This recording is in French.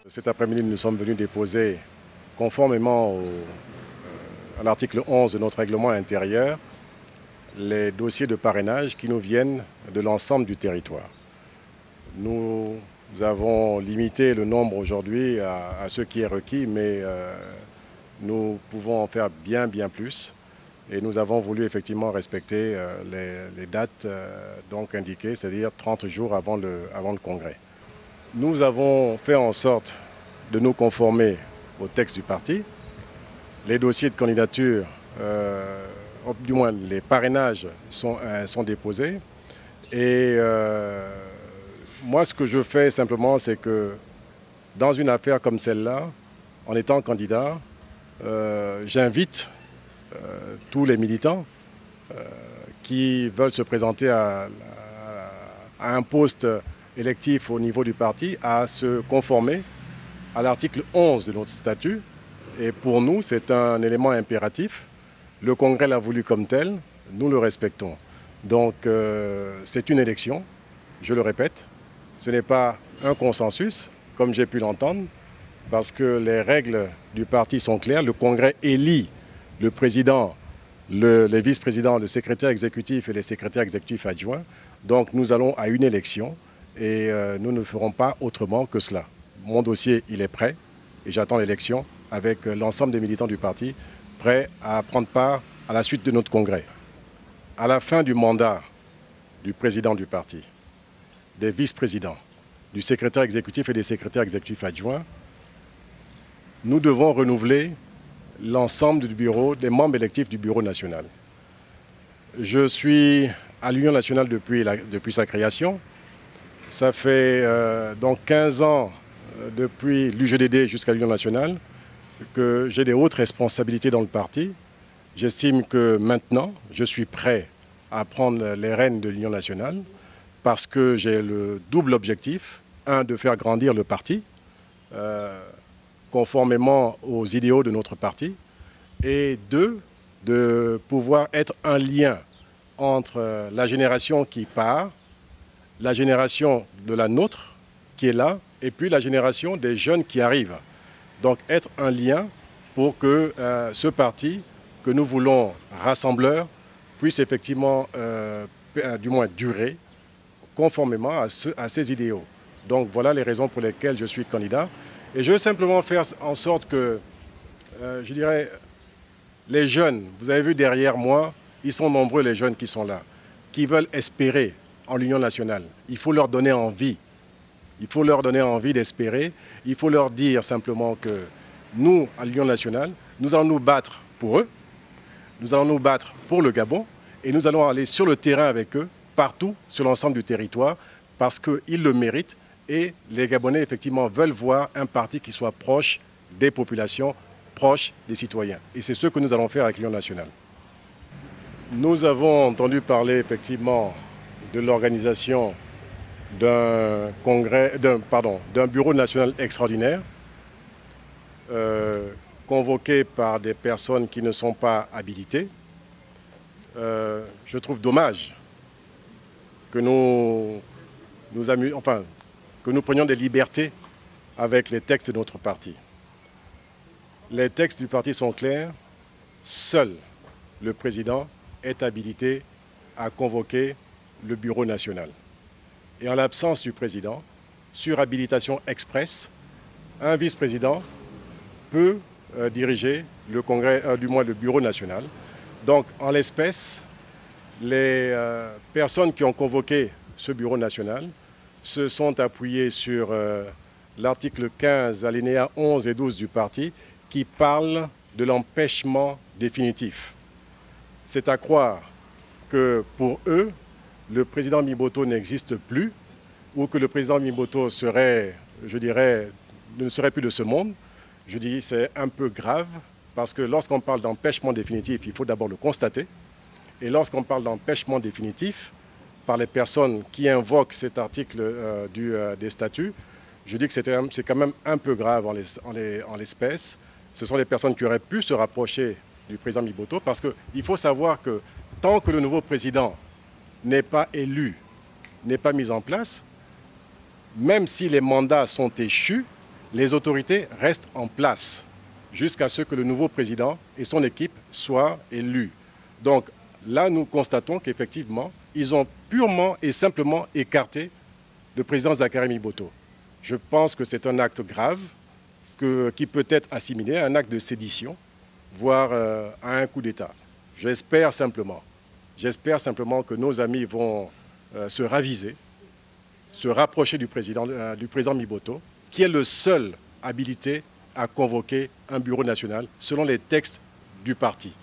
Cet après-midi, nous sommes venus déposer, conformément à l'article 11 de notre règlement intérieur, les dossiers de parrainage qui nous viennent de l'ensemble du territoire. Nous avons limité le nombre aujourd'hui à ce qui est requis, mais nous pouvons en faire bien plus. Et nous avons voulu effectivement respecter les dates donc indiquées, c'est-à-dire 30 jours avant le congrès. Nous avons fait en sorte de nous conformer au texte du parti. Les dossiers de candidature, du moins les parrainages sont déposés. Et moi, ce que je fais simplement, c'est que dans une affaire comme celle-là, en étant candidat, j'invite tous les militants qui veulent se présenter à un poste électif au niveau du parti à se conformer à l'article 11 de notre statut. Et pour nous, c'est un élément impératif. Le Congrès l'a voulu comme tel, nous le respectons. Donc c'est une élection, je le répète. Ce n'est pas un consensus, comme j'ai pu l'entendre, parce que les règles du parti sont claires. Le Congrès élit le président, les vice-présidents, le secrétaire exécutif et les secrétaires exécutifs adjoints. Donc nous allons à une élection et nous ne ferons pas autrement que cela. Mon dossier, il est prêt et j'attends l'élection avec l'ensemble des militants du parti prêts à prendre part à la suite de notre congrès. À la fin du mandat du président du parti, des vice-présidents, du secrétaire exécutif et des secrétaires exécutifs adjoints, nous devons renouveler l'ensemble du bureau, des membres électifs du bureau national. Je suis à l'Union nationale depuis sa création. Ça fait donc 15 ans depuis l'UGDD jusqu'à l'Union nationale que j'ai des hautes responsabilités dans le parti. J'estime que maintenant, je suis prêt à prendre les rênes de l'Union nationale parce que j'ai le double objectif. Un, de faire grandir le parti, conformément aux idéaux de notre parti, et deux, de pouvoir être un lien entre la génération qui part, la génération de la nôtre qui est là, et puis la génération des jeunes qui arrivent. Donc être un lien pour que ce parti que nous voulons rassembleur puisse effectivement, du moins durer, conformément à ces idéaux. Donc voilà les raisons pour lesquelles je suis candidat. Et je veux simplement faire en sorte que, je dirais, les jeunes, vous avez vu derrière moi, ils sont nombreux les jeunes qui sont là, qui veulent espérer en l'Union nationale. Il faut leur donner envie. Il faut leur donner envie d'espérer. Il faut leur dire simplement que nous, à l'Union nationale, nous allons nous battre pour eux. Nous allons nous battre pour le Gabon. Et nous allons aller sur le terrain avec eux, partout, sur l'ensemble du territoire, parce qu'ils le méritent. Et les Gabonais, effectivement, veulent voir un parti qui soit proche des populations, proche des citoyens. Et c'est ce que nous allons faire avec l'Union nationale. Nous avons entendu parler, effectivement, de l'organisation d'un bureau national extraordinaire convoqué par des personnes qui ne sont pas habilitées. Je trouve dommage que nous prenions des libertés avec les textes de notre parti. Les textes du parti sont clairs. Seul le président est habilité à convoquer le bureau national. Et en l'absence du président, sur habilitation express, un vice-président peut diriger le congrès, du moins le bureau national. Donc en l'espèce, les personnes qui ont convoqué ce bureau national se sont appuyés sur l'article 15, alinéa 11 et 12 du parti, qui parle de l'empêchement définitif. C'est à croire que pour eux, le président Mimboto n'existe plus, ou que le président Mimboto serait, je dirais, ne serait plus de ce monde. Je dis c'est un peu grave, parce que lorsqu'on parle d'empêchement définitif, il faut d'abord le constater. Et lorsqu'on parle d'empêchement définitif, par les personnes qui invoquent cet article des statuts, je dis que c'est quand même un peu grave en l'espèce. Ce sont les personnes qui auraient pu se rapprocher du président Mimboto, parce qu'il faut savoir que tant que le nouveau président n'est pas élu, n'est pas mis en place, même si les mandats sont échus, les autorités restent en place jusqu'à ce que le nouveau président et son équipe soient élus. Donc là, nous constatons qu'effectivement, ils ont purement et simplement écarté le président Zakari Miboto. Je pense que c'est un acte grave qui peut être assimilé à un acte de sédition, voire à un coup d'État. J'espère simplement que nos amis vont se raviser, se rapprocher du président Miboto, qui est le seul habilité à convoquer un bureau national selon les textes du parti.